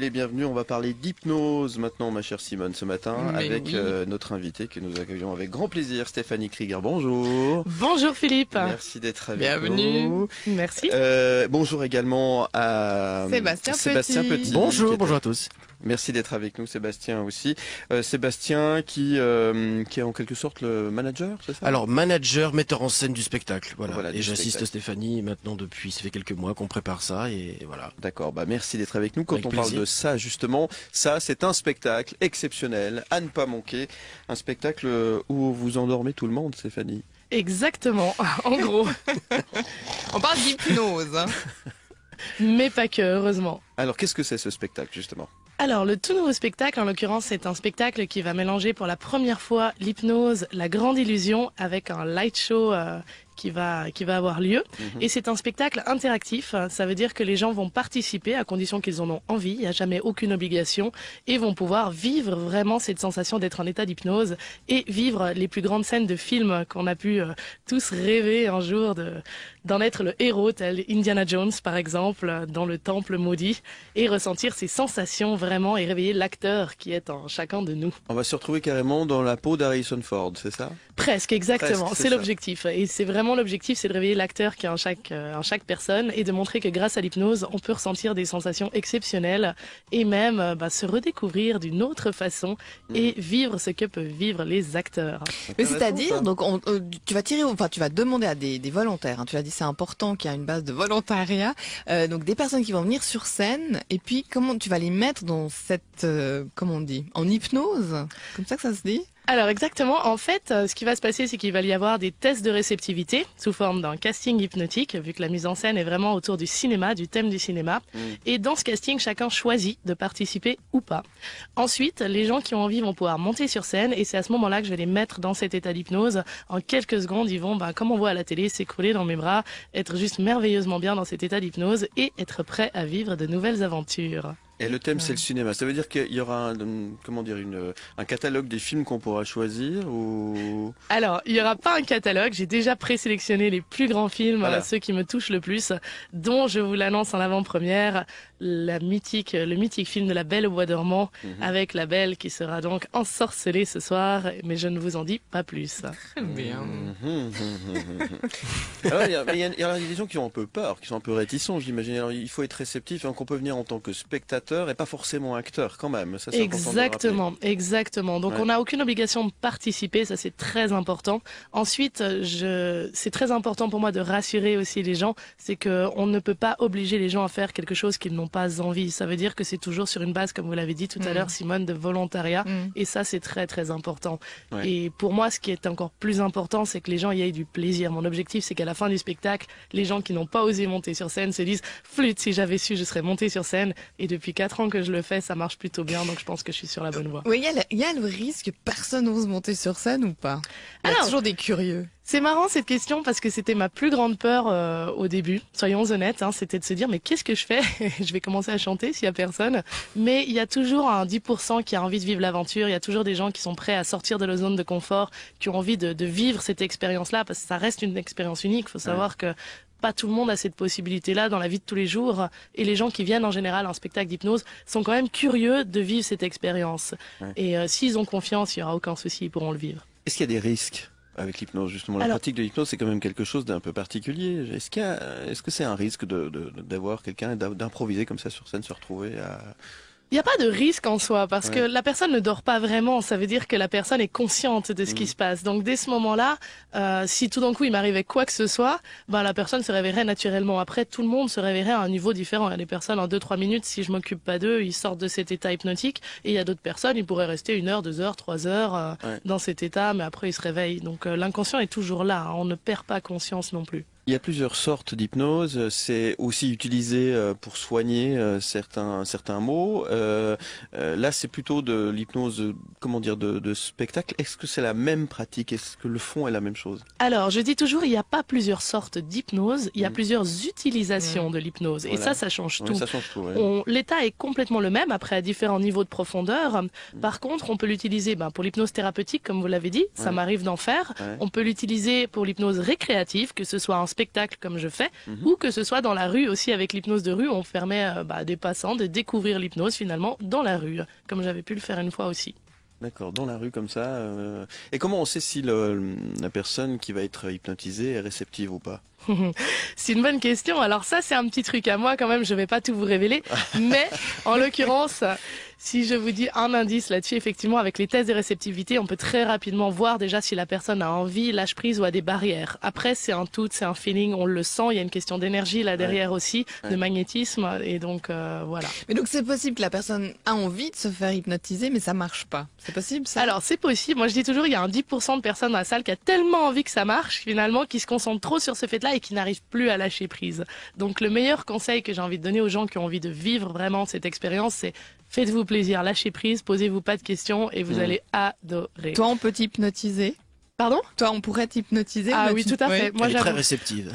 les bienvenus. On va parler d'hypnose maintenant, ma chère Simone, ce matin, avec notre invitée que nous accueillons avec grand plaisir, Stéphanie Krieger. Bonjour. Bonjour Philippe. Merci d'être avec nous. Merci. Bonjour également à Sébastien Petit. Bonjour à tous. Merci d'être avec nous, Sébastien aussi. Sébastien qui est en quelque sorte le manager, c'est ça? Alors, manager, metteur en scène du spectacle. Voilà. Et j'assiste spectacle. Stéphanie maintenant ça fait quelques mois qu'on prépare ça et voilà. D'accord, merci d'être avec nous. Quand avec on plaisir. parle de ça, justement, ça c'est un spectacle exceptionnel, à ne pas manquer. Un spectacle où vous endormez tout le monde, Stéphanie. Exactement, en gros. On parle d'hypnose. Mais pas que, heureusement. Alors, qu'est-ce que c'est ce spectacle, justement? Alors, le tout nouveau spectacle, en l'occurrence, c'est un spectacle qui va mélanger pour la première fois l'hypnose, la grande illusion, avec un light show qui va avoir lieu. Et c'est un spectacle interactif. Ça veut dire que les gens vont participer à condition qu'ils en ont envie. Il n'y a jamais aucune obligation et vont pouvoir vivre vraiment cette sensation d'être en état d'hypnose et vivre les plus grandes scènes de films qu'on a pu tous rêver un jour d'en être le héros, tel Indiana Jones par exemple, dans le temple maudit, et ressentir ces sensations vraiment et réveiller l'acteur qui est en chacun de nous. On va se retrouver carrément dans la peau d'Harrison Ford, c'est ça? Presque, exactement. Presque, c'est l'objectif. Et c'est vraiment l'objectif, c'est de réveiller l'acteur qui est en chaque personne et de montrer que grâce à l'hypnose, on peut ressentir des sensations exceptionnelles et même se redécouvrir d'une autre façon et vivre ce que peuvent vivre les acteurs. Mais c'est-à-dire, donc tu vas demander à des volontaires. Tu l'as dit, c'est important qu'il y ait une base de volontariat. Donc des personnes qui vont venir sur scène et puis comment tu vas les mettre dans cette, comment on dit, en hypnose, comme ça que ça se dit? Alors exactement, en fait, ce qui va se passer, c'est qu'il va y avoir des tests de réceptivité sous forme d'un casting hypnotique, vu que la mise en scène est vraiment autour du cinéma, du thème du cinéma. Et dans ce casting, chacun choisit de participer ou pas. Ensuite, les gens qui ont envie vont pouvoir monter sur scène et c'est à ce moment-là que je vais les mettre dans cet état d'hypnose. En quelques secondes, ils vont, comme on voit à la télé, s'écrouler dans mes bras, être juste merveilleusement bien dans cet état d'hypnose et être prêts à vivre de nouvelles aventures. Et le thème, c'est le cinéma. Ça veut dire qu'il y aura un catalogue des films qu'on pourra choisir ou... Alors, il n'y aura pas un catalogue. J'ai déjà présélectionné les plus grands films, ceux qui me touchent le plus, dont je vous l'annonce en avant-première, le mythique film de La Belle au bois dormant, avec la Belle qui sera donc ensorcelée ce soir, mais je ne vous en dis pas plus. Bien. Alors, il y a des gens qui ont un peu peur, qui sont un peu réticents, j'imagine. Alors, il faut être réceptif, donc on peut venir en tant que spectateur et pas forcément acteur quand même. Ça, c'est exactement. Donc on n'a aucune obligation de participer, ça c'est très important. Ensuite, c'est très important pour moi de rassurer aussi les gens, c'est que on ne peut pas obliger les gens à faire quelque chose qu'ils n'ont pas envie. Ça veut dire que c'est toujours sur une base, comme vous l'avez dit tout à l'heure, Simone, de volontariat. Et ça c'est très très important. Et pour moi, ce qui est encore plus important, c'est que les gens y aient du plaisir. Mon objectif, c'est qu'à la fin du spectacle, les gens qui n'ont pas osé monter sur scène se disent « Flûte, si j'avais su, je serais monté sur scène. » Et depuis 4 ans que je le fais, ça marche plutôt bien, donc je pense que je suis sur la bonne voie. Oui, il y a le risque que personne n'ose monter sur scène ou pas? Il y a toujours des curieux. C'est marrant cette question parce que c'était ma plus grande peur au début, soyons honnêtes, c'était de se dire mais qu'est-ce que je fais? Je vais commencer à chanter s'il y a personne. Mais il y a toujours un 10% qui a envie de vivre l'aventure, il y a toujours des gens qui sont prêts à sortir de leur zone de confort, qui ont envie de vivre cette expérience-là parce que ça reste une expérience unique. Il faut savoir que pas tout le monde a cette possibilité-là dans la vie de tous les jours et les gens qui viennent en général à un spectacle d'hypnose sont quand même curieux de vivre cette expérience. Et s'ils ont confiance, il n'y aura aucun souci, ils pourront le vivre. Est-ce qu'il y a des risques avec l'hypnose, justement? La pratique de l'hypnose, c'est quand même quelque chose d'un peu particulier. Est-ce que c'est un risque d'avoir quelqu'un, d'improviser comme ça sur scène, se retrouver à... Il n'y a pas de risque en soi parce que la personne ne dort pas vraiment. Ça veut dire que la personne est consciente de ce qui se passe. Donc dès ce moment-là, si tout d'un coup il m'arrivait quoi que ce soit, la personne se réveillerait naturellement. Après, tout le monde se réveillerait à un niveau différent. Il y a des personnes en 2-3 minutes, si je m'occupe pas d'eux, ils sortent de cet état hypnotique. Et il y a d'autres personnes, ils pourraient rester 1 heure, 2 heures, 3 heures dans cet état, mais après ils se réveillent. Donc l'inconscient est toujours là. On ne perd pas conscience non plus. Il y a plusieurs sortes d'hypnose. C'est aussi utilisé pour soigner certains maux. Là, c'est plutôt de l'hypnose, de spectacle. Est-ce que c'est la même pratique? Est-ce que le fond est la même chose? Alors, je dis toujours, il n'y a pas plusieurs sortes d'hypnose. Il y a plusieurs utilisations de l'hypnose. Et ça change tout. Ça change tout. L'état est complètement le même, après à différents niveaux de profondeur. Par contre, on peut l'utiliser pour l'hypnose thérapeutique, comme vous l'avez dit. Ça m'arrive d'en faire. On peut l'utiliser pour l'hypnose récréative, que ce soit un spectacle comme je fais, ou que ce soit dans la rue aussi avec l'hypnose de rue, on permet à des passants de découvrir l'hypnose finalement dans la rue, comme j'avais pu le faire une fois aussi. D'accord, dans la rue comme ça. Et comment on sait si la personne qui va être hypnotisée est réceptive ou pas? C'est une bonne question. Alors ça, c'est un petit truc à moi quand même. Je vais pas tout vous révéler, mais en l'occurrence, si je vous dis un indice là-dessus, effectivement, avec les tests de réceptivité, on peut très rapidement voir déjà si la personne a envie, lâche prise ou a des barrières. Après, c'est un tout, c'est un feeling, on le sent. Il y a une question d'énergie là derrière aussi, de magnétisme, et donc voilà. Mais donc c'est possible que la personne a envie de se faire hypnotiser, mais ça marche pas. C'est possible ça? Alors c'est possible. Moi je dis toujours, il y a un 10% de personnes dans la salle qui a tellement envie que ça marche, finalement, qui se concentrent trop sur ce fait-là et qui n'arrivent plus à lâcher prise. Donc le meilleur conseil que j'ai envie de donner aux gens qui ont envie de vivre vraiment cette expérience, c'est faites-vous plaisir, lâchez prise, posez-vous pas de questions et vous allez adorer. Toi, on peut t'hypnotiser? Pardon? Toi, on pourrait t'hypnotiser? Ah oui, tout à fait. Moi, elle est très réceptive.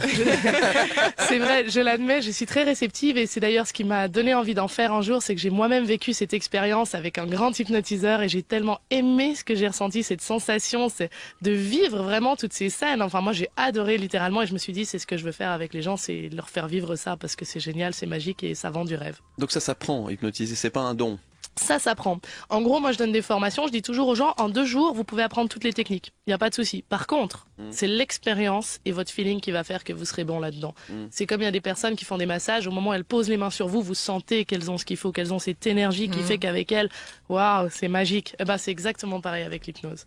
C'est vrai, je l'admets, je suis très réceptive et c'est d'ailleurs ce qui m'a donné envie d'en faire un jour, c'est que j'ai moi-même vécu cette expérience avec un grand hypnotiseur et j'ai tellement aimé ce que j'ai ressenti, cette sensation, c'est de vivre vraiment toutes ces scènes. Enfin, moi, j'ai adoré littéralement et je me suis dit, c'est ce que je veux faire avec les gens, c'est leur faire vivre ça parce que c'est génial, c'est magique et ça vend du rêve. Donc ça s'apprend, hypnotiser, c'est pas un don. Ça s'apprend. En gros, moi, je donne des formations. Je dis toujours aux gens, en 2 jours, vous pouvez apprendre toutes les techniques. Il n'y a pas de souci. Par contre, c'est l'expérience et votre feeling qui va faire que vous serez bon là-dedans. C'est comme il y a des personnes qui font des massages. Au moment où elles posent les mains sur vous, vous sentez qu'elles ont ce qu'il faut, qu'elles ont cette énergie qui fait qu'avec elles, waouh, c'est magique. Eh ben, c'est exactement pareil avec l'hypnose.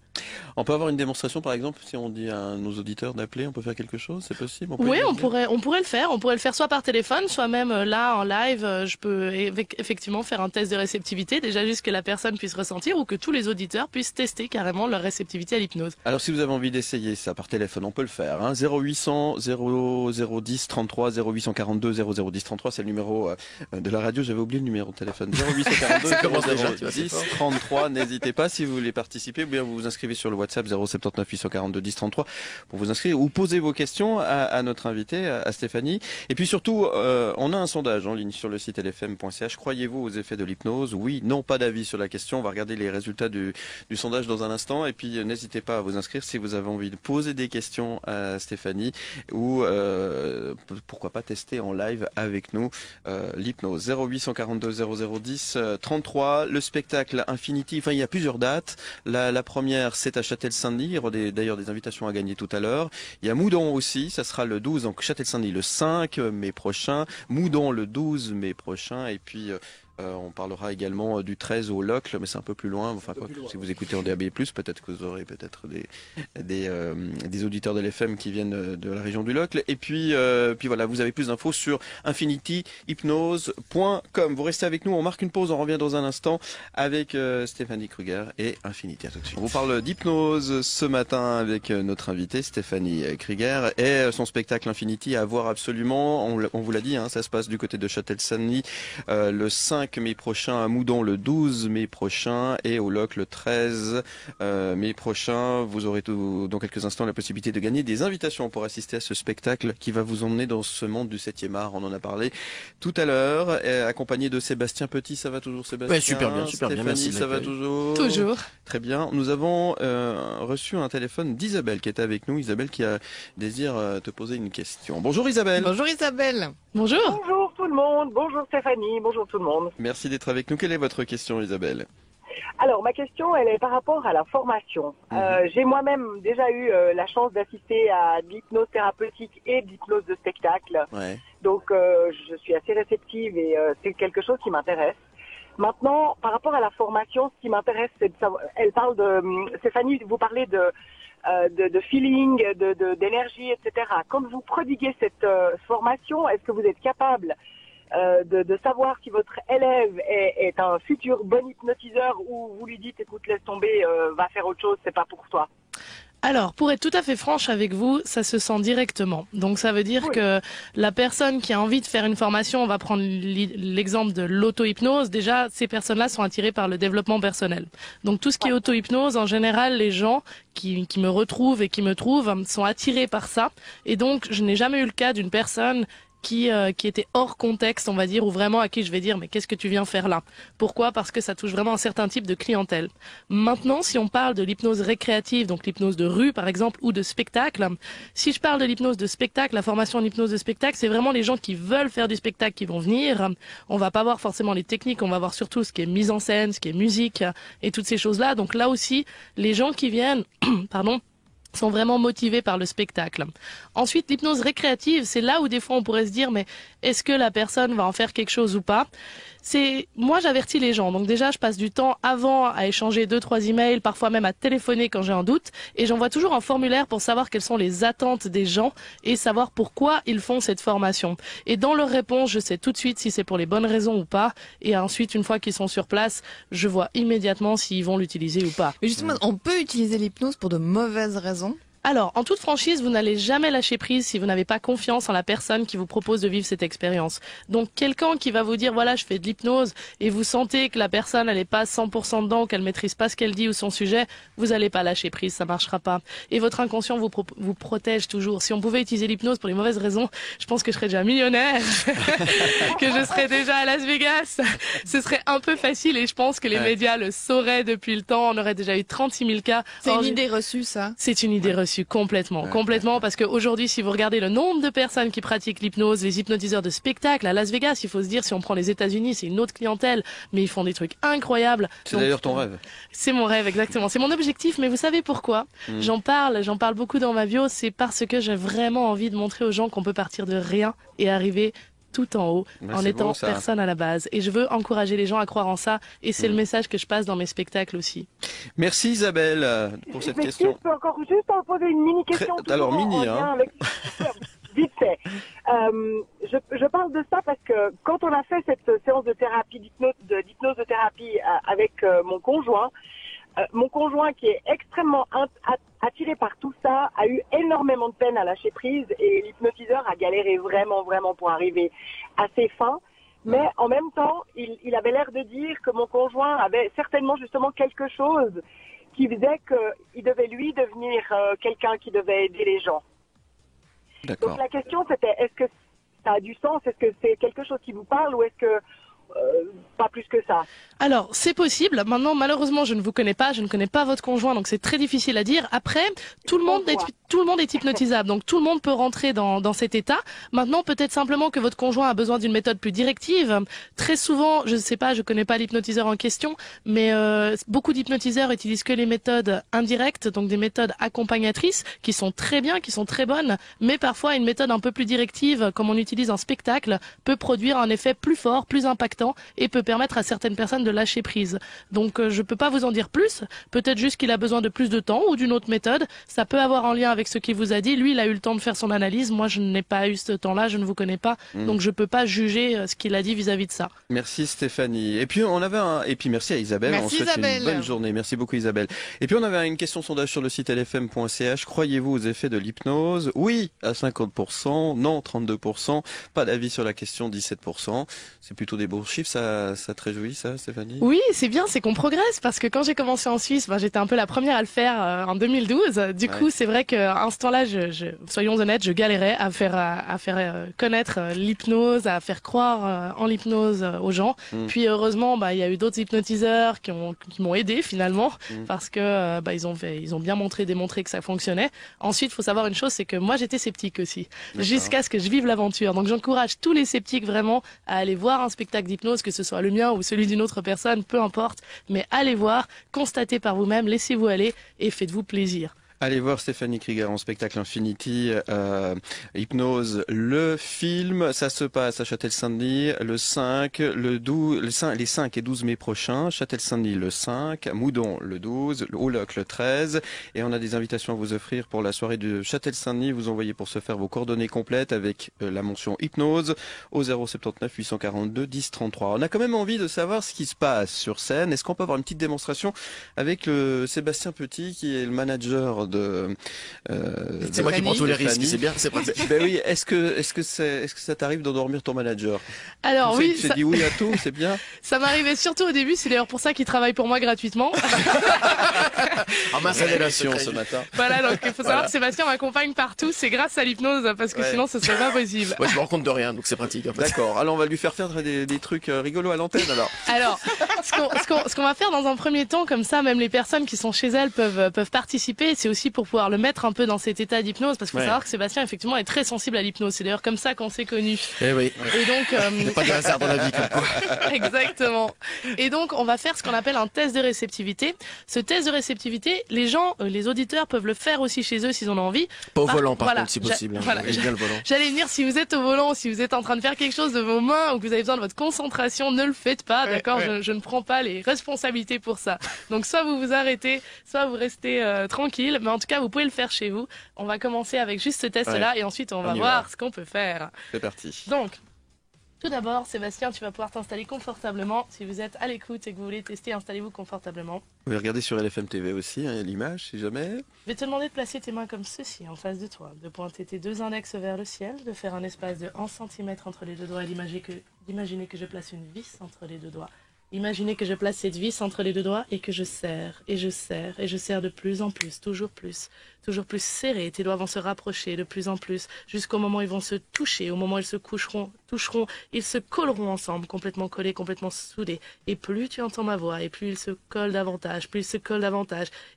On peut avoir une démonstration, par exemple, si on dit à nos auditeurs d'appeler, on peut faire quelque chose, c'est possible? Oui, on pourrait le faire. On pourrait le faire soit par téléphone, soit même là, en live. Je peux effectivement faire un test de réceptivité. Déjà juste que la personne puisse ressentir ou que tous les auditeurs puissent tester carrément leur réceptivité à l'hypnose. Alors si vous avez envie d'essayer ça par téléphone, on peut le faire. 0800 0010 33 0842 0010 33, c'est le numéro de la radio. J'avais oublié le numéro de téléphone. 0842 0010 33. N'hésitez pas si vous voulez participer. Ou bien vous vous inscrivez sur le WhatsApp 079 842 10 33 pour vous inscrire ou poser vos questions à notre invité, à Stéphanie. Et puis surtout, on a un sondage en ligne sur le site lfm.ch. Croyez-vous aux effets de l'hypnose? Oui, non, pas d'avis sur la question. On va regarder les résultats du sondage dans un instant. Et puis n'hésitez pas à vous inscrire si vous avez envie de poser des questions à Stéphanie ou pourquoi pas tester en live avec nous l'hypnose. 0842 0010 33. Le spectacle Infinity, enfin il y a plusieurs dates. La première c'est à Châtel-Saint-Denis. Il y aura d'ailleurs des invitations à gagner tout à l'heure. Il y a Moudon aussi, ça sera le 12, donc Châtel-Saint-Denis le 5 mai prochain, Moudon le 12 mai prochain et puis on parlera également du 13 au Locle, mais c'est un peu plus loin. Enfin, si vous écoutez en DAB+, peut-être que vous aurez peut-être des auditeurs de l'FM qui viennent de la région du Locle. Et puis voilà, vous avez plus d'infos sur infinityhypnose.com. Vous restez avec nous, on marque une pause, on revient dans un instant avec Stéphanie Kruger et Infinity. À tout de suite. On vous parle d'hypnose ce matin avec notre invitée Stéphanie Kruger et son spectacle Infinity à voir absolument. On vous l'a dit, ça se passe du côté de Châtel-Saint-Denis le 5 mai prochain, à Moudon le 12 mai prochain et au Locle le 13 mai prochain. Vous aurez dans quelques instants la possibilité de gagner des invitations pour assister à ce spectacle qui va vous emmener dans ce monde du 7e art. On en a parlé tout à l'heure, accompagné de Sébastien Petit. Ça va toujours, Sébastien? Ouais, super bien, Stéphanie, merci. Ça va toujours? Toujours. Très bien. Nous avons reçu un téléphone d'Isabelle qui est avec nous. Isabelle qui désire te poser une question. Bonjour Isabelle. Bonjour Isabelle. Bonjour. Bonjour tout le monde, bonjour Stéphanie, bonjour tout le monde. Merci d'être avec nous. Quelle est votre question Isabelle? Alors ma question elle est par rapport à la formation. J'ai moi-même déjà eu la chance d'assister à de l'hypnose thérapeutique et de l'hypnose de spectacle. Ouais. Donc je suis assez réceptive et c'est quelque chose qui m'intéresse. Maintenant, par rapport à la formation, ce qui m'intéresse, c'est de savoir, Stéphanie, vous parlez de feeling, d'énergie, etc. Quand vous prodiguez cette formation, est-ce que vous êtes capable de savoir si votre élève est un futur bon hypnotiseur ou vous lui dites écoute laisse tomber, va faire autre chose, c'est pas pour toi? Alors, pour être tout à fait franche avec vous, ça se sent directement. Donc, ça veut dire que la personne qui a envie de faire une formation, on va prendre l'exemple de l'auto-hypnose. Déjà, ces personnes-là sont attirées par le développement personnel. Donc, tout ce qui est auto-hypnose, en général, les gens qui me retrouvent et qui me trouvent sont attirés par ça. Et donc, je n'ai jamais eu le cas d'une personne qui étaient hors contexte, on va dire, ou vraiment à qui je vais dire mais qu'est-ce que tu viens faire là? Pourquoi? Parce que ça touche vraiment un certain type de clientèle. Maintenant, si on parle de l'hypnose récréative, donc l'hypnose de rue par exemple, ou de spectacle, si je parle de l'hypnose de spectacle, la formation en hypnose de spectacle, c'est vraiment les gens qui veulent faire du spectacle qui vont venir. On va pas voir forcément les techniques, on va voir surtout ce qui est mise en scène, ce qui est musique et toutes ces choses-là. Donc là aussi, les gens qui viennent, pardon, sont vraiment motivés par le spectacle. Ensuite, l'hypnose récréative, c'est là où des fois on pourrait se dire mais est-ce que la personne va en faire quelque chose ou pas? Moi j'avertis les gens. Donc déjà je passe du temps avant à échanger 2-3 emails, parfois même à téléphoner quand j'ai un doute et j'envoie toujours un formulaire pour savoir quelles sont les attentes des gens et savoir pourquoi ils font cette formation. Et dans leur réponse, je sais tout de suite si c'est pour les bonnes raisons ou pas et ensuite une fois qu'ils sont sur place, je vois immédiatement s'ils vont l'utiliser ou pas. Mais justement, on peut utiliser l'hypnose pour de mauvaises raisons? Alors, en toute franchise, vous n'allez jamais lâcher prise si vous n'avez pas confiance en la personne qui vous propose de vivre cette expérience. Donc, quelqu'un qui va vous dire, voilà, je fais de l'hypnose, et vous sentez que la personne, elle n'est pas 100% dedans, qu'elle maîtrise pas ce qu'elle dit ou son sujet, vous n'allez pas lâcher prise, ça marchera pas. Et votre inconscient vous protège toujours. Si on pouvait utiliser l'hypnose pour les mauvaises raisons, je pense que je serais déjà millionnaire, que je serais déjà à Las Vegas. Ce serait un peu facile et je pense que les médias le sauraient depuis le temps. On aurait déjà eu 36 000 cas. C'est une idée reçue, ça? C'est une idée reçue. Complètement, parce qu'aujourd'hui, si vous regardez le nombre de personnes qui pratiquent l'hypnose, les hypnotiseurs de spectacle à Las Vegas, il faut se dire, si on prend les États-Unis, c'est une autre clientèle, mais ils font des trucs incroyables. C'est d'ailleurs ton rêve. C'est mon rêve, exactement. C'est mon objectif, mais vous savez pourquoi? J'en parle beaucoup dans ma bio, c'est parce que j'ai vraiment envie de montrer aux gens qu'on peut partir de rien et arriver tout en haut, en étant personne à la base. Et je veux encourager les gens à croire en ça, et c'est le message que je passe dans mes spectacles aussi. Merci Isabelle pour cette question. Je peux encore juste en poser une mini-question. Alors mini, hein. Vite fait. Je parle de ça parce que quand on a fait cette séance de thérapie, d'hypnose de thérapie avec mon conjoint qui est extrêmement attiré par tout ça, a eu énormément de peine à lâcher prise et l'hypnotiseur a galéré vraiment pour arriver à ses fins. Mais en même temps, il avait l'air de dire que mon conjoint avait certainement justement quelque chose qui faisait qu'il devait lui devenir quelqu'un qui devait aider les gens. D'accord. Donc la question c'était, est-ce que ça a du sens? Est-ce que c'est quelque chose qui vous parle ou est-ce que pas plus que ça? Alors, c'est possible. Maintenant, malheureusement, je ne vous connais pas. Je ne connais pas votre conjoint, donc c'est très difficile à dire. Après, tout le monde est hypnotisable. Donc, tout le monde peut rentrer dans cet état. Maintenant, peut-être simplement que votre conjoint a besoin d'une méthode plus directive. Très souvent, je ne sais pas, je connais pas l'hypnotiseur en question, mais beaucoup d'hypnotiseurs utilisent que les méthodes indirectes, donc des méthodes accompagnatrices, qui sont très bien, qui sont très bonnes, mais parfois une méthode un peu plus directive, comme on utilise en spectacle, peut produire un effet plus fort, plus impactant, et peut permettre à certaines personnes de lâcher prise. Donc je peux pas vous en dire plus, peut-être juste qu'il a besoin de plus de temps ou d'une autre méthode, ça peut avoir un lien avec ce qu'il vous a dit, lui il a eu le temps de faire son analyse, moi je n'ai pas eu ce temps-là, je ne vous connais pas, donc je peux pas juger ce qu'il a dit vis-à-vis de ça. Merci Stéphanie. Et puis merci à Isabelle, merci on souhaite Isabelle. Une bonne journée, merci beaucoup Isabelle. Et puis on avait une question sondage sur le site lfm.ch, croyez-vous aux effets de l'hypnose? Oui à 50%, non 32%, pas d'avis sur la question 17%, c'est plutôt des beaux chiffres, ça te réjouit ça Stéphanie? Oui, c'est bien, c'est qu'on progresse parce que quand j'ai commencé en Suisse, j'étais un peu la première à le faire en 2012. Du coup, c'est vrai qu'à ce temps-là, soyons honnêtes, je galérais à faire connaître l'hypnose, à faire croire en l'hypnose aux gens. Puis heureusement, il y a eu d'autres hypnotiseurs qui m'ont aidé finalement parce que ils ont bien démontré que ça fonctionnait. Ensuite, il faut savoir une chose, c'est que moi j'étais sceptique aussi, jusqu'à ce que je vive l'aventure. Donc j'encourage tous les sceptiques vraiment à aller voir un spectacle d'hypnose, que ce soit le mien ou celui d'une autre personne, peu importe, mais allez voir, constatez par vous-même, laissez-vous aller et faites-vous plaisir. Allez voir Stéphanie Krieger en spectacle Infinity, Hypnose, le film. Ça se passe à Châtel-Saint-Denis le 5, les 5 et 12 mai prochains. Châtel-Saint-Denis le 5, Moudon le 12, au Loc le 13. Et on a des invitations à vous offrir pour la soirée de Châtel-Saint-Denis. Vous envoyez pour ce faire vos coordonnées complètes avec la mention Hypnose au 079 842 10 33. On a quand même envie de savoir ce qui se passe sur scène. Est-ce qu'on peut avoir une petite démonstration avec Sébastien Petit qui est le manager C'est moi qui prends tous les risques, Stéphanie. c'est bien, c'est pratique. Ben oui, est-ce que ça t'arrive d'endormir ton manager? Alors Tu oui, sais, tu dit oui à tout, c'est bien. ça m'arrivait surtout au début, c'est d'ailleurs pour ça qu'il travaille pour moi gratuitement. Ah mince, elle est là, Révélation secret. ce matin. Voilà, donc il faut savoir que Sébastien m'accompagne partout, c'est grâce à l'hypnose, parce que Ouais. sinon ce serait pas possible. Ouais, je me rends compte de rien, donc c'est pratique. En fait. D'accord. Alors on va lui faire faire des trucs rigolos à l'antenne alors. Alors, ce qu'on va faire dans un premier temps, comme ça, même les personnes qui sont chez elles peuvent participer. C'est aussi pour pouvoir le mettre un peu dans cet état d'hypnose, parce qu'il faut Ouais. savoir que Sébastien effectivement est très sensible à l'hypnose. C'est d'ailleurs comme ça qu'on s'est connus. Eh oui, Et donc, il n'y a pas de hasard dans la vie. Comme quoi. exactement. Et donc, on va faire ce qu'on appelle un test de réceptivité. Ce test de réceptivité, les gens, les auditeurs peuvent le faire aussi chez eux s'ils en ont envie. Pas au Par- volant, par voilà, contre, si j'a- possible. Hein. voilà, J'aime bien le volant. J'allais venir, si vous êtes au volant, si vous êtes en train de faire quelque chose de vos mains ou que vous avez besoin de votre concentration, ne le faites pas, d'accord? Je ne prends pas les responsabilités pour ça. Donc soit vous vous arrêtez, soit vous restez tranquille, mais en tout cas vous pouvez le faire chez vous. On va commencer avec juste ce test-là et ensuite on va y voir va. ce qu'on peut faire. C'est parti. Donc, tout d'abord, Sébastien, tu vas pouvoir t'installer confortablement. Si vous êtes à l'écoute et que vous voulez tester, installez-vous confortablement. Vous pouvez regarder sur LFM TV aussi, hein, l'image si jamais. Je vais te demander de placer tes mains comme ceci en face de toi, de pointer tes deux index vers le ciel, de faire un espace de 1 cm entre les deux doigts et d'imaginer que je place une vis entre les deux doigts. Imaginez que je place cette vis entre les deux doigts et que je serre, et je serre, et je serre de plus en plus, toujours plus serré. Tes doigts vont se rapprocher de plus en plus, jusqu'au moment où ils vont se toucher, au moment où ils se toucheront, ils se colleront ensemble, complètement collés, complètement soudés. Et plus tu entends ma voix, et plus ils se collent davantage,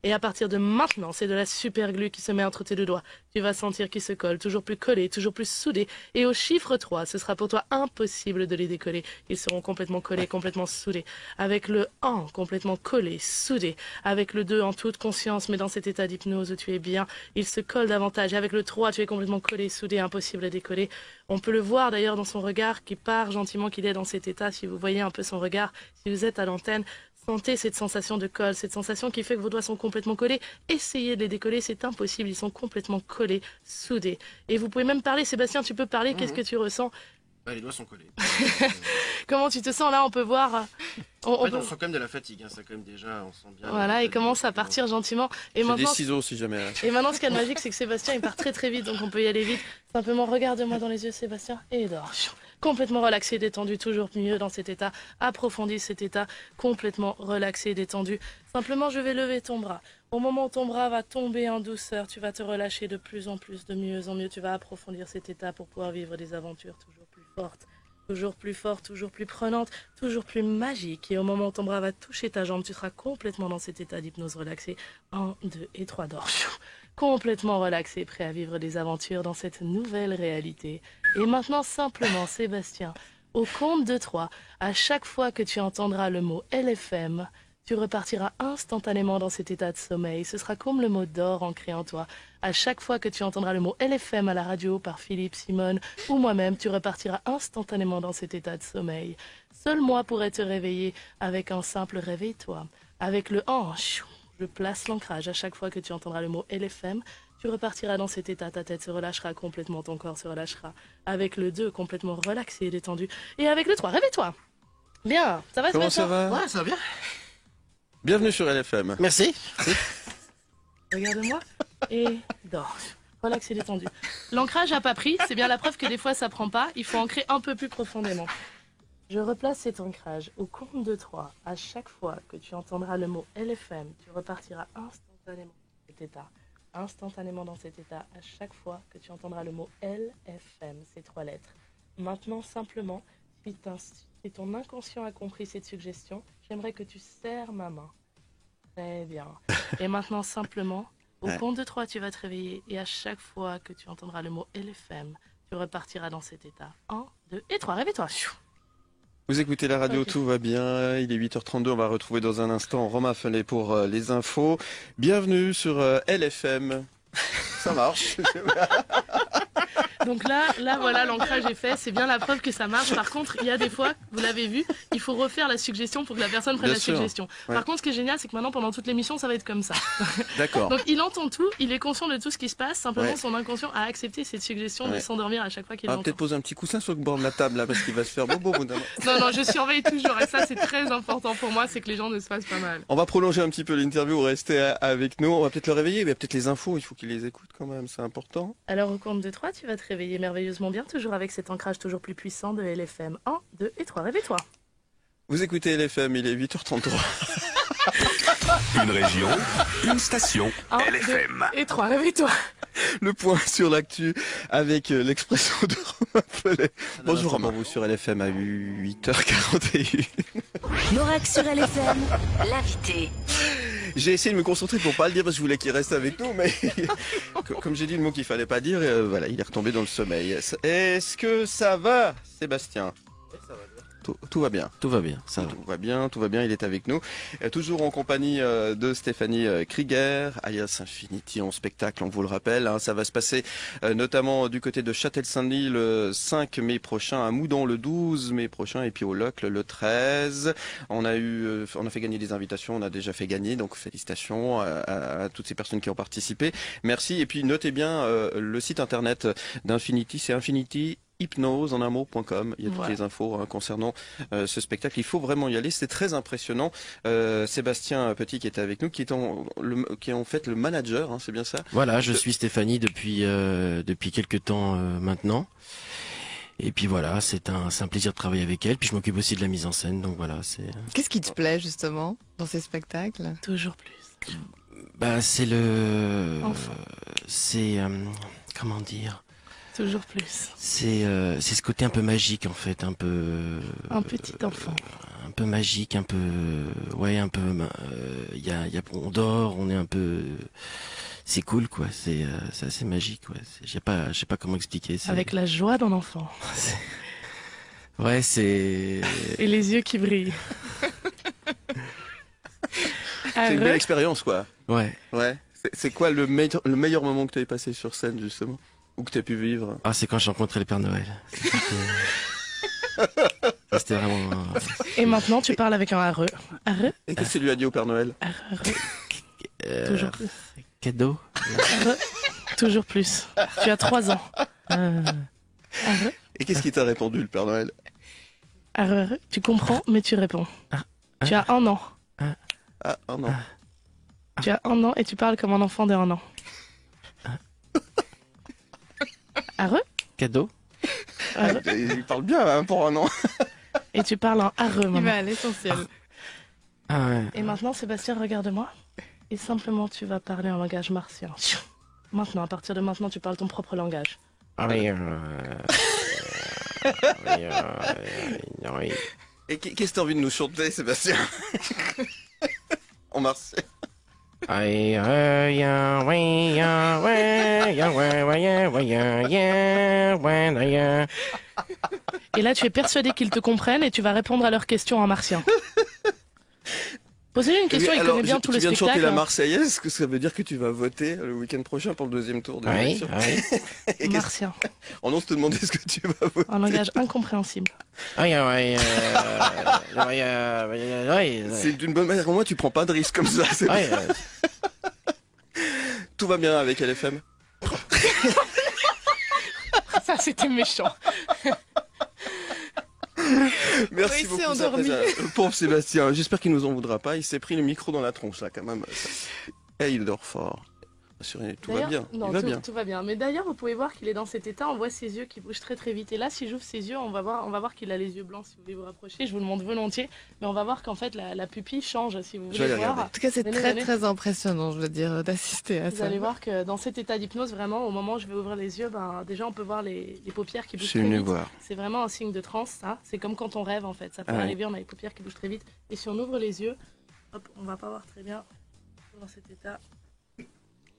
Et à partir de maintenant, c'est de la super glue qui se met entre tes deux doigts. Tu vas sentir qu'ils se collent, toujours plus collés, toujours plus soudés. Et au chiffre 3, ce sera pour toi impossible de les décoller. Ils seront complètement collés, complètement soudés. Avec le 1, complètement collé, soudé. Avec le 2, en toute conscience, mais dans cet état d'hypnose où tu es bien, ils se collent davantage. Et avec le 3, tu es complètement collé, soudé, impossible à décoller. On peut le voir d'ailleurs dans son regard qui part gentiment, qu'il est dans cet état. Si vous voyez un peu son regard, si vous êtes à l'antenne, sentez cette sensation de colle, cette sensation qui fait que vos doigts sont complètement collés. Essayez de les décoller, c'est impossible, ils sont complètement collés, soudés. Et vous pouvez même parler, Sébastien, tu peux parler, qu'est-ce que tu ressens? Ouais, les doigts sont collés. Comment tu te sens là? On peut voir. En fait, peut- on sent quand même de la fatigue. Hein. Ça, quand même, déjà, on sent bien. Voilà, il commence à partir gentiment. Et J'ai des maintenant, ciseaux si jamais. et maintenant, ce qu'il y a de magique, c'est que Sébastien, il part très très vite, donc on peut y aller vite. Simplement, regarde-moi dans les yeux, Sébastien, et dors. Complètement relaxé, détendu, toujours mieux dans cet état. Approfondis cet état, complètement relaxé, détendu. Simplement, je vais lever ton bras. Au moment où ton bras va tomber en douceur, tu vas te relâcher de plus en plus, de mieux en mieux. Tu vas approfondir cet état pour pouvoir vivre des aventures toujours plus fortes. Toujours plus forte, toujours plus prenante, toujours plus magique. Et au moment où ton bras va toucher ta jambe, tu seras complètement dans cet état d'hypnose relaxé. 1, 2 et 3, dors. Complètement relaxé, prêt à vivre des aventures dans cette nouvelle réalité. Et maintenant, simplement, Sébastien, au compte de 3, à chaque fois que tu entendras le mot LFM, tu repartiras instantanément dans cet état de sommeil. Ce sera comme le mot d'or ancré en toi. À chaque fois que tu entendras le mot LFM à la radio par Philippe, Simone ou moi-même, tu repartiras instantanément dans cet état de sommeil. Seul moi pourrais te réveiller avec un simple réveille-toi. Avec le hanche, je place l'ancrage. À chaque fois que tu entendras le mot LFM, tu repartiras dans cet état. Ta tête se relâchera complètement, ton corps se relâchera. Avec le 2, complètement relaxé et détendu. Et avec le 3, réveille-toi. Bien, ça va Comment Sébastien? ça va? Ouais, ça va bien. Bienvenue sur LFM. Merci. Regarde-moi et dors. Relax et détendu. L'ancrage n'a pas pris, c'est bien la preuve que des fois ça prend pas. Il faut ancrer un peu plus profondément. Je replace cet ancrage au compte de 3. À chaque fois que tu entendras le mot LFM, tu repartiras instantanément dans cet état. Instantanément dans cet état. À chaque fois que tu entendras le mot LFM, ces 3 lettres. Maintenant, simplement, si ton inconscient a compris cette suggestion, j'aimerais que tu serres ma main. Très bien. Et maintenant, simplement, au compte de 3, tu vas te réveiller. Et à chaque fois que tu entendras le mot LFM, tu repartiras dans cet état. 1, 2 et 3. Réveille-toi. Vous écoutez la radio, Ok. tout va bien. Il est 8h32, on va retrouver dans un instant Romain Fallet pour les infos. Bienvenue sur LFM. Ça marche. Donc là, voilà, l'ancrage est fait. C'est bien la preuve que ça marche. Par contre, il y a des fois, vous l'avez vu, il faut refaire la suggestion pour que la personne prenne Bien la sûr. suggestion. Ouais. Par contre, ce qui est génial, c'est que maintenant, pendant toute l'émission, ça va être comme ça. D'accord. Donc il entend tout, il est conscient de tout ce qui se passe. Simplement, Ouais. son inconscient a accepté cette suggestion de Ouais. s'endormir à chaque fois qu'il On va l'entend. peut-être poser un petit coussin sur le bord de la table là parce qu'il va se faire bobo au bout d'un moment. Non, je surveille toujours. Et ça, c'est très important pour moi, c'est que les gens ne se fassent pas mal. On va prolonger un petit peu l'interview, restez avec nous. On va peut-être le réveiller, mais peut-être les infos, il faut qu'il les écoute quand même, c'est important. Alors au compte de 3, tu vas te réveiller merveilleusement bien, toujours avec cet ancrage toujours plus puissant de LFM. 1, 2 et 3, réveille-toi. Vous écoutez LFM, il est 8h33. Une région, une station. 1, LFM. 2 et 3, réveille-toi. Le point sur l'actu avec l'expression de Romain Pellet. Bonjour Romain, vous sur LFM à 8h41. L'oracle sur LFM, l'invité. J'ai essayé de me concentrer pour pas le dire parce que je voulais qu'il reste avec nous, mais comme j'ai dit le mot qu'il fallait pas dire, voilà, il est retombé dans le sommeil. Est-ce que ça va, Sébastien? Tout va bien. Tout va bien, ça va. Tout va bien, il est avec nous. Toujours en compagnie de Stéphanie Krieger, alias Infinity en spectacle, on vous le rappelle. Hein, ça va se passer notamment du côté de Châtel-Saint-Denis le 5 mai prochain, à Moudon le 12 mai prochain et puis au Locle le 13. On a fait gagner des invitations, on a déjà fait gagner, donc félicitations à toutes ces personnes qui ont participé. Merci et puis notez bien le site internet d'Infinity, c'est Infinity hypnose en un mot.com. Il y a toutes les infos concernant ce spectacle. Il faut vraiment y aller. C'est très impressionnant. Sébastien Petit qui est avec nous, qui est en fait le manager, hein, c'est bien ça? Voilà, je suis Stéphanie depuis quelques temps maintenant. Et puis voilà, c'est un plaisir de travailler avec elle. Puis je m'occupe aussi de la mise en scène, donc voilà, c'est. Qu'est-ce qui te plaît justement dans ces spectacles? Toujours plus. Bah c'est comment dire? Toujours plus. C'est ce côté un peu magique en fait, un peu. Un petit enfant. Un peu magique, un peu. Ouais, un peu. On dort, on est un peu. C'est cool quoi, c'est assez magique ouais. Je sais pas comment expliquer. Avec la joie d'un enfant. Ouais, c'est. Et les yeux qui brillent. C'est une belle expérience quoi. Ouais. Ouais. C'est quoi le meilleur moment que tu avais passé sur scène justement? Ou que tu as pu vivre? Ah, c'est quand j'ai rencontré le Père Noël. C'était vraiment. Et maintenant, tu parles avec un areux. Areux. Et qu'est-ce que tu lui as dit au Père Noël? Areux. Toujours plus. Cadeau. Areux. Toujours plus. Tu as 3 ans. Areux. Et qu'est-ce qu'il t'a répondu le Père Noël? Areux. Tu comprends, mais tu réponds. Tu as 1 an. Ah, un an. Tu as 1 an et tu parles comme un enfant de 1 an. Areux. Cadeau. Areux. Il parle bien hein, pour un an. Et tu parles en areux Il maintenant. va à l'essentiel. Ah ouais. Et maintenant, Sébastien, regarde-moi. Et simplement, tu vas parler en langage martien. Maintenant, à partir de maintenant, tu parles ton propre langage. Ah oui. Oui. Et qu'est-ce que tu as envie de nous chanter, Sébastien? En marseillais. Et là, tu es persuadé qu'ils te comprennent et tu vas répondre à leurs questions en martien. Posez-lui une question, il connaît bien tout le tu viens de chanter spectacle. la Marseillaise, est-ce que ça veut dire que tu vas voter le week-end prochain pour le deuxième tour de Oui, l'élection? oui. Et Martien, on ose te demander ce que tu vas voter. un langage incompréhensible. C'est d'une bonne manière. Au moins, tu prends pas de risque comme ça. c'est bien. Tout va bien avec LFM. Ça, c'était méchant. Merci il beaucoup. s'est ça, endormi. Le pauvre Sébastien. J'espère qu'il nous en voudra pas. Il s'est pris le micro dans la tronche là, quand même. Et il dort fort. Assurez, tout va D'ailleurs, bien. non, Il va bien. tout va bien. Mais d'ailleurs, vous pouvez voir qu'il est dans cet état. On voit ses yeux qui bougent très très vite. Et là, si j'ouvre ses yeux, on va voir qu'il a les yeux blancs. Si vous voulez vous rapprocher, je vous le montre volontiers. Mais on va voir qu'en fait, la pupille change. Si vous Je vais voulez aller voir. regarder. En tout cas, c'est Venez, très venez. très impressionnant, je veux dire, d'assister à Vous ça. allez voir que dans cet état d'hypnose, vraiment, au moment où je vais ouvrir les yeux, déjà on peut voir les paupières qui bougent Je très suis venu vite. voir. C'est vraiment un signe de transe, ça. C'est comme quand on rêve en fait. Ça peut Ah ouais. arriver, on a les paupières qui bougent très vite. Et si on ouvre les yeux, hop, on va pas voir très bien dans cet état.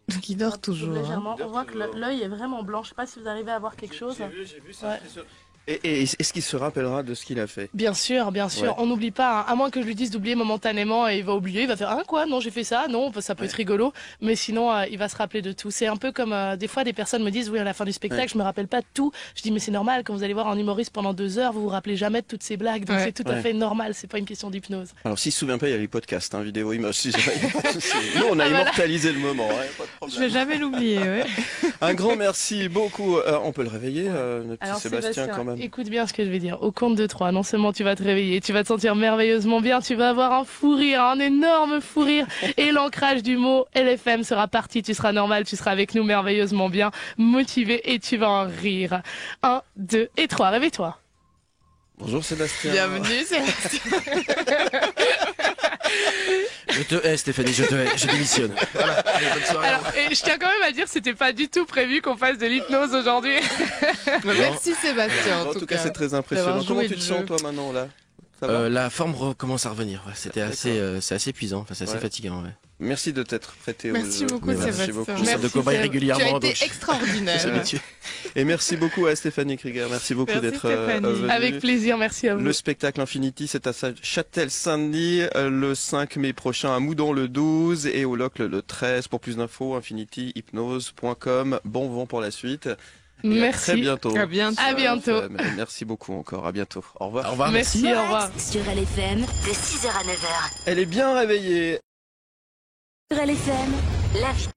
Donc il dort Hop, toujours. hein. légèrement. Il dort On voit que toujours. l'œil est vraiment blanc. Je sais pas si vous arrivez à voir quelque chose. J'ai vu, c'est Ouais. impressionnant. Et est-ce qu'il se rappellera de ce qu'il a fait? Bien sûr, bien sûr. Ouais. On n'oublie pas, hein. À moins que je lui dise d'oublier momentanément et il va oublier, il va faire, quoi? Non, j'ai fait ça. Non, ça peut être rigolo. Mais sinon, il va se rappeler de tout. C'est un peu comme, des fois, des personnes me disent, oui, à la fin du spectacle, je me rappelle pas de tout. Je dis, mais c'est normal. Quand vous allez voir un humoriste pendant 2 heures, vous vous rappelez jamais de toutes ces blagues. Donc c'est tout à fait normal. C'est pas une question d'hypnose. Alors s'il se souvient pas, il y a les podcasts, hein, vidéo, image. Nous, on a immortalisé le moment. Pas de problème. Je vais jamais l'oublier. Ouais. Un grand merci beaucoup. On peut le réveiller, notre petit Alors Sébastien, quand même. écoute bien ce que je vais dire. Au compte de 3, non seulement tu vas te réveiller, tu vas te sentir merveilleusement bien, tu vas avoir un fou rire, un énorme fou rire, et l'ancrage du mot LFM sera parti, tu seras normal, tu seras avec nous merveilleusement bien, motivé, et tu vas en rire. 1, 2 et 3, réveille-toi. Bonjour Sébastien. Bienvenue, Sébastien. Stéphanie, je démissionne. Voilà. Allez, bonne soirée. Alors, et je tiens quand même à dire, c'était pas du tout prévu qu'on fasse de l'hypnose aujourd'hui. Merci Sébastien. En tout cas, c'est très impressionnant. d'avoir Comment joué tu te le sens jeu. toi maintenant là? Ça va La forme recommence à revenir. Ouais, c'était c'est assez épuisant. Enfin, c'est assez Ouais. fatigant. Ouais. Merci de t'être prêté Merci au jeu. beaucoup, Merci Sébastien. beaucoup. Je sors de Merci, cobaye Seb. Tu as régulièrement. été Donc je suis extraordinaire. habitué. Et merci beaucoup à Stéphanie Krieger. Merci beaucoup Merci, d'être Stéphanie. venue. Avec plaisir, merci à vous. Le spectacle Infinity, c'est à Châtel-Saint-Denis le 5 mai prochain, à Moudon le 12 et au Locle le 13. Pour plus d'infos, infinityhypnose.com. Bon vent pour la suite. Et à Merci. très bientôt. À bientôt. À bientôt. Merci beaucoup encore. À bientôt. Au revoir. Au revoir. Merci, au revoir. Sur LFM, de 6h à 9h. Elle est bien réveillée. Sur LFM, l'invité.